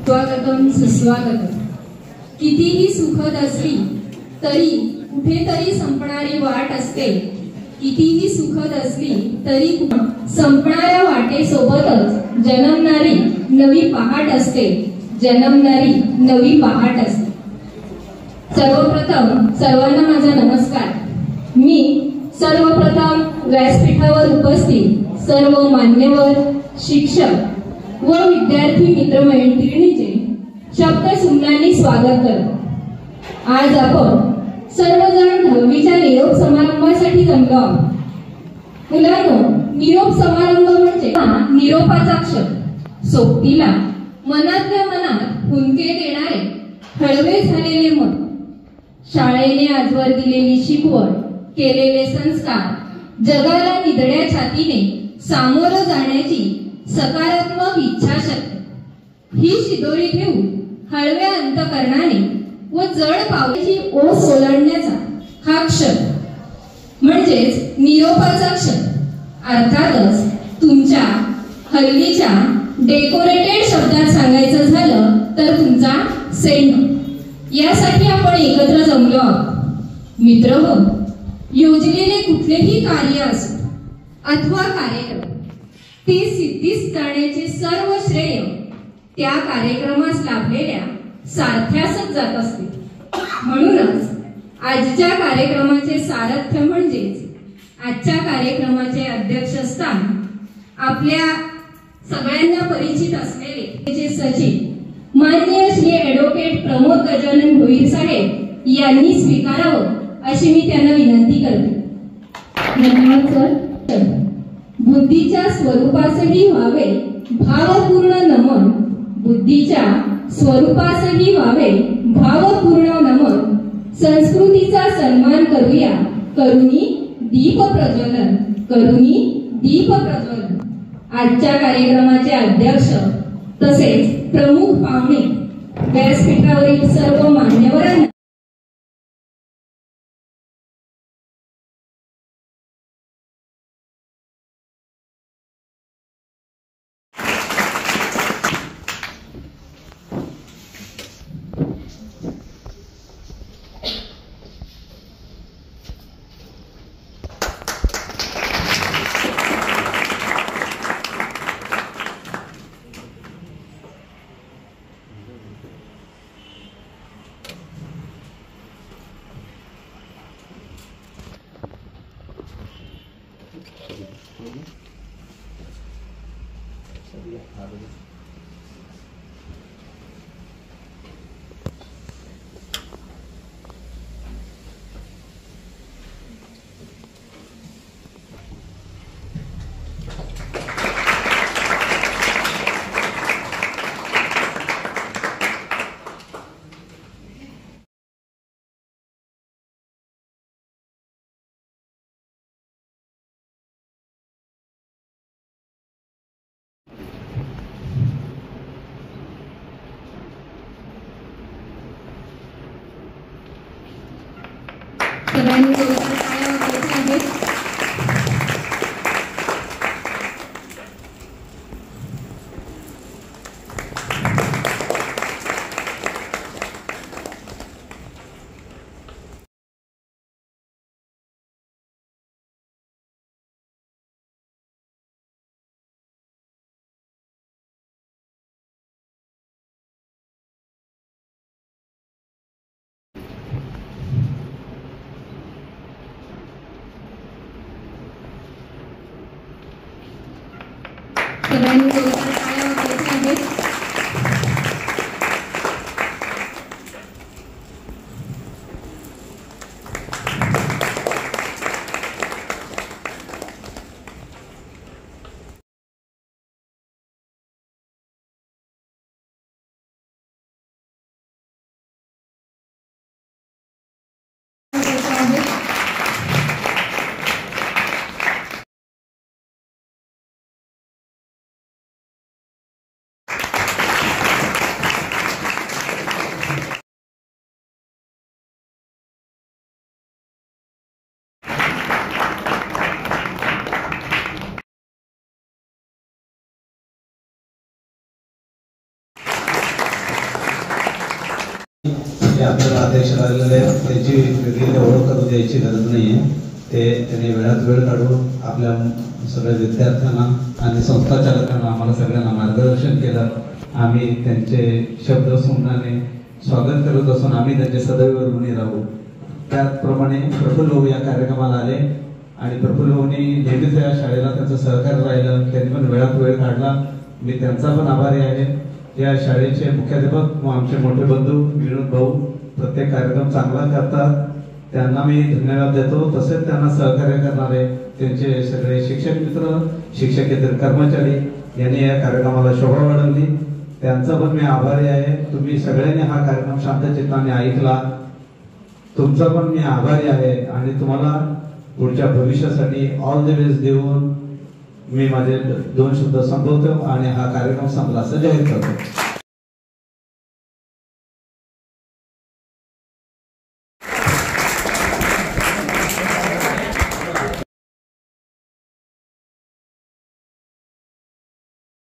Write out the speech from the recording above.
स्वागतम सुस्वागतम. कितीही सुखद असली तरी कुठेतरी संपणारी वाट असते. कितीही सुखद असली तरी संपणाऱ्या वाटेसोबतच जन्मणारी नवी पहाट असते. जन्मणारी नवी पहाट असते. सर्वप्रथम सर्वांना माझा नमस्कार. मी सर्वप्रथम व्यासपीठावर उपस्थित सर्व मान्यवर शिक्षक व विद्यार्थी मित्रमैत्रिणींचे शब्दसुमनांनी स्वागत करतो. आज आपण सर्वजण 10वीच्या निरोप समारंभासाठी जमलो आहोत. मुलांनो, निरोप समारंभ म्हणजे निरोपाचा क्षण. सोबतीला मनातल्या मनात हुंदके देणारे हळवे झालेले मन, शाळेने आजवर दिलेली शिकवण, केलेले संस्कार, जगाला निधड्या छातीने सामोरं जाण्याची सकारात्मक इच्छाशक्ती, ही शिदोरी ठेवून हळव्या अंतकरणाने व जड पावलाची ओस ओलांडण्याचा हा क्षण म्हणजेच निरोपाचा क्षण. अर्थातच तुमच्या हल्लीच्या डेकोरेटेड शब्दात सांगायचं झालं तर तुमचा सेंट. यासाठी आपण एकत्र जमलो आहोत. मित्रहो, योजलेले कुठलेही कार्य असो अथवा कार्यक्रम, ते सिद्धीस जाण्याचे सर्व श्रेय त्या कार्यक्रमास लाभलेल्या सारथ्यासच जात असते. म्हणूनच आजच्या कार्यक्रमाचे सारथ्य म्हणजेच आजच्या कार्यक्रमाचे अध्यक्षस्थान आपल्या सगळ्यांना परिचित असलेले सचिव माननीय श्री ॲडव्होकेट प्रमोद गजानन भोईर साहेब यांनी स्वीकारावं अशी मी त्यांना विनंती करते. धन्यवाद सर. बुद्धीच्या स्वरूपासही व्हावे भावपूर्ण नमन. बुद्धीच्या स्वरूपासही व्हावे भावपूर्ण नमन. संस्कृतीचा सन्मान करूया करुणी दीप प्रज्वलन. करुणी दीप प्रज्वलन. आजच्या कार्यक्रमाचे अध्यक्ष तसेच प्रमुख पाहुणे, व्यासपीठावरील सर्व मान्यवरांना सगळ्यांनी जोरदार टाळ्या वाजवायच्या आहेत. सगळ्यांनी जोरदार टाळ्या वाजवायच्या आहेत. ते आपल्याला अध्यक्ष राहिलेले त्याची वेगळी ओळख करून द्यायची गरज नाही आहे. ते त्यांनी वेळात वेळ काढून आपल्या सगळ्या विद्यार्थ्यांना आणि संस्था चालकांना आम्हाला सगळ्यांना मार्गदर्शन केलं. आम्ही त्यांचे शब्द सुमनाने स्वागत करत असून आम्ही त्यांचे सदैव ऋणी राहू. त्याचप्रमाणे प्रफुल्ल भाऊ या कार्यक्रमाला आले आणि प्रफुल्ल भाऊनी नेहमीच या शाळेला त्यांचं सहकार्य राहिलं. त्यांनी पण वेळात वेळ काढला. मी त्यांचा पण आभारी आहे. या शाळेचे मुख्याध्यापक व आमचे मोठे बंधू विनोद भाऊ प्रत्येक कार्यक्रम चांगला करतात, त्यांना मी धन्यवाद देतो. तसेच त्यांना सहकार्य करणारे त्यांचे सगळे शिक्षक मित्र, शिक्षकेतर कर्मचारी यांनी या कार्यक्रमाला शोभा वाढवली, त्यांचा पण मी आभारी आहे. तुम्ही सगळ्यांनी हा कार्यक्रम शांतचित्ताने ऐकला, तुमचा पण मी आभारी आहे. आणि तुम्हाला पुढच्या भविष्यासाठी ऑल द बेस्ट देऊन मी माझे 2 शब्द संपवतो आणि हा कार्यक्रम संपला असं जाहीर करतो.